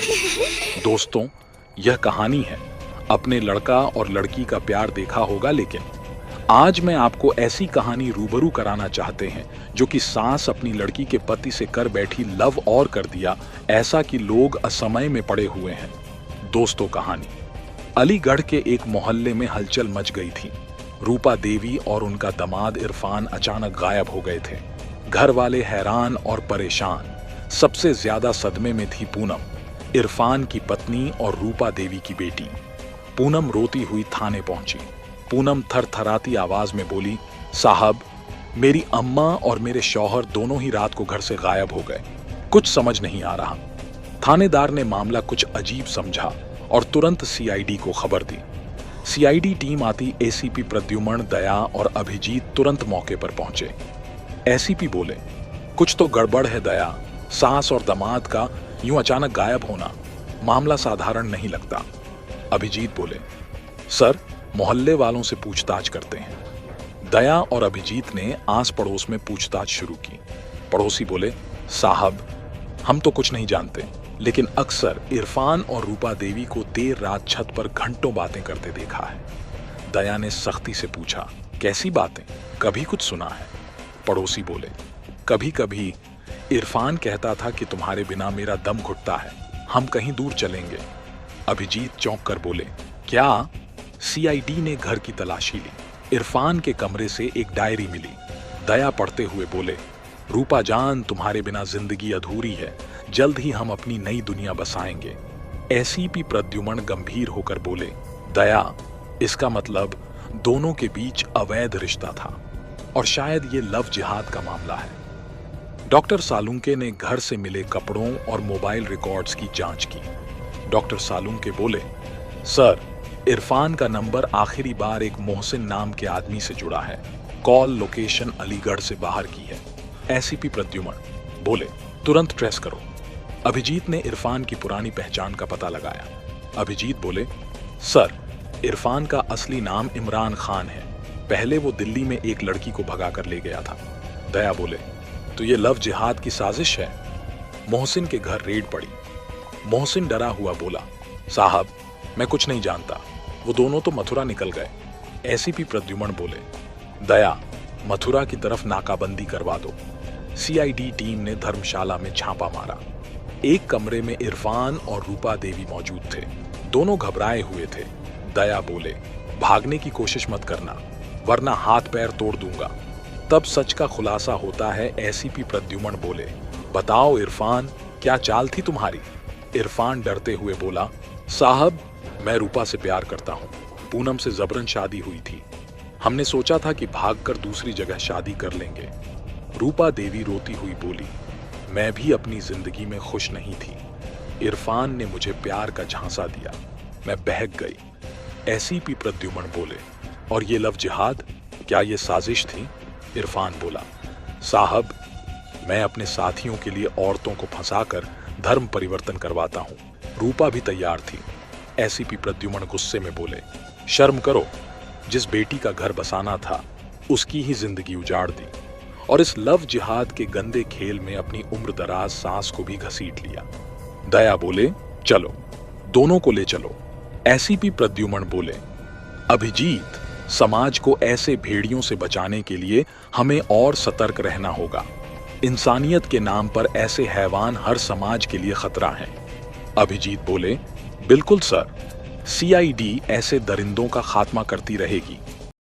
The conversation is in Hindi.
दोस्तों, यह कहानी है अपने लड़का और लड़की का प्यार देखा होगा, लेकिन आज मैं आपको ऐसी कहानी रूबरू कराना चाहते हैं जो कि सास अपनी लड़की के पति से कर बैठी लव और कर दिया ऐसा कि लोग असमय में पड़े हुए हैं। दोस्तों, कहानी अलीगढ़ के एक मोहल्ले में हलचल मच गई थी। रूपा देवी और उनका दामाद इरफान अचानक गायब हो गए थे। घर वाले हैरान और परेशान। सबसे ज्यादा सदमे में थी पूनम, इरफान की पत्नी और रूपा देवी की बेटी। पूनम रोती हुई थाने पहुंची। पूनम थरथराती आवाज में बोली, साहब, मेरी अम्मा और मेरे शौहर दोनों ही रात को घर से गायब हो गए। कुछ समझ नहीं आ रहा। थानेदार ने मामला कुछ अजीब समझा और तुरंत सीआईडी को खबर दी। सीआईडी टीम आती एसीपी प्रद्युमन, दया और अभिजीत तुरंत मौके पर पहुंचे। एसीपी बोले, कुछ तो गड़बड़ है दया। सास और दामाद का यूं अचानक गायब होना मामला साधारण नहीं लगता। अभिजीत बोले, सर, मोहल्ले वालों से पूछताछ करते हैं। दया और अभिजीत ने आस पड़ोस में पूछताछ शुरू की। पड़ोसी बोले, साहब, हम तो कुछ नहीं जानते, लेकिन अक्सर इरफान और रूपा देवी को देर रात छत पर घंटों बातें करते देखा है। दया ने सख्ती से पूछा, कैसी बातें? कभी कुछ सुना है? पड़ोसी बोले, कभी कभी इरफान कहता था कि तुम्हारे बिना मेरा दम घुटता है, हम कहीं दूर चलेंगे। अभिजीत चौंक कर बोले, क्या? सीआईडी ने घर की तलाशी ली। इरफान के कमरे से एक डायरी मिली। दया पढ़ते हुए बोले, रूपा जान, तुम्हारे बिना जिंदगी अधूरी है, जल्द ही हम अपनी नई दुनिया बसाएंगे। एसीपी प्रद्युमन गंभीर होकर बोले, दया, इसका मतलब दोनों के बीच अवैध रिश्ता था और शायद ये लव जिहाद का मामला है। डॉक्टर सालुंके ने घर से मिले कपड़ों और मोबाइल रिकॉर्ड्स की जांच की। डॉक्टर सालुंके बोले, सर, इरफान का नंबर आखिरी बार एक मोहसिन नाम के आदमी से जुड़ा है। कॉल लोकेशन अलीगढ़ से बाहर की है। एसीपी प्रद्युमन बोले, तुरंत ट्रेस करो। अभिजीत ने इरफान की पुरानी पहचान का पता लगाया। अभिजीत बोले, सर, इरफान का असली नाम इमरान खान है। पहले वो दिल्ली में एक लड़की को भगा कर ले गया था। दया बोले, तो ये लव जिहाद की साजिश है। मोहसिन के घर रेड पड़ी। मोहसिन डरा हुआ बोला, साहब, मैं कुछ नहीं जानता, वो दोनों तो मथुरा निकल गए। एसीपी प्रद्युमन बोले, दया, मथुरा की तरफ नाकाबंदी करवा दो। सीआईडी टीम ने धर्मशाला में छापा मारा। एक कमरे में इरफान और रूपा देवी मौजूद थे। दोनों घबराए हुए थे। दया बोले, भागने की कोशिश मत करना, वरना हाथ पैर तोड़ दूंगा। तब सच का खुलासा होता है। एसीपी प्रद्युमन बोले, बताओ इरफान, क्या चाल थी तुम्हारी? इरफान डरते हुए बोला, साहब, मैं रूपा से प्यार करता हूँ। पूनम से जबरन शादी हुई थी। हमने सोचा था कि भागकर दूसरी जगह शादी कर लेंगे। रूपा देवी रोती हुई बोली, मैं भी अपनी जिंदगी में खुश नहीं थी। इरफान ने मुझे प्यार का झांसा दिया, मैं बहक गई। एसीपी प्रद्युमन बोले, और ये लव जिहाद, क्या ये साजिश थी? इरफान बोला, साहब, मैं अपने साथियों के लिए औरतों को फंसाकर धर्म परिवर्तन करवाता हूँ। रूपा भी तैयार थी। एसीपी प्रद्युमन गुस्से में बोले, शर्म करो, जिस बेटी का घर बसाना था उसकी ही जिंदगी उजाड़ दी और इस लव जिहाद के गंदे खेल में अपनी उम्र दराज सास को भी घसीट लिया। दया बोले, चलो, दोनों को ले चलो। एसीपी प्रद्युमन बोले, अभिजीत, समाज को ऐसे भेड़ियों से बचाने के लिए हमें और सतर्क रहना होगा। इंसानियत के नाम पर ऐसे हैवान हर समाज के लिए खतरा हैं। अभिजीत बोले, बिल्कुल सर, सीआईडी ऐसे दरिंदों का खात्मा करती रहेगी।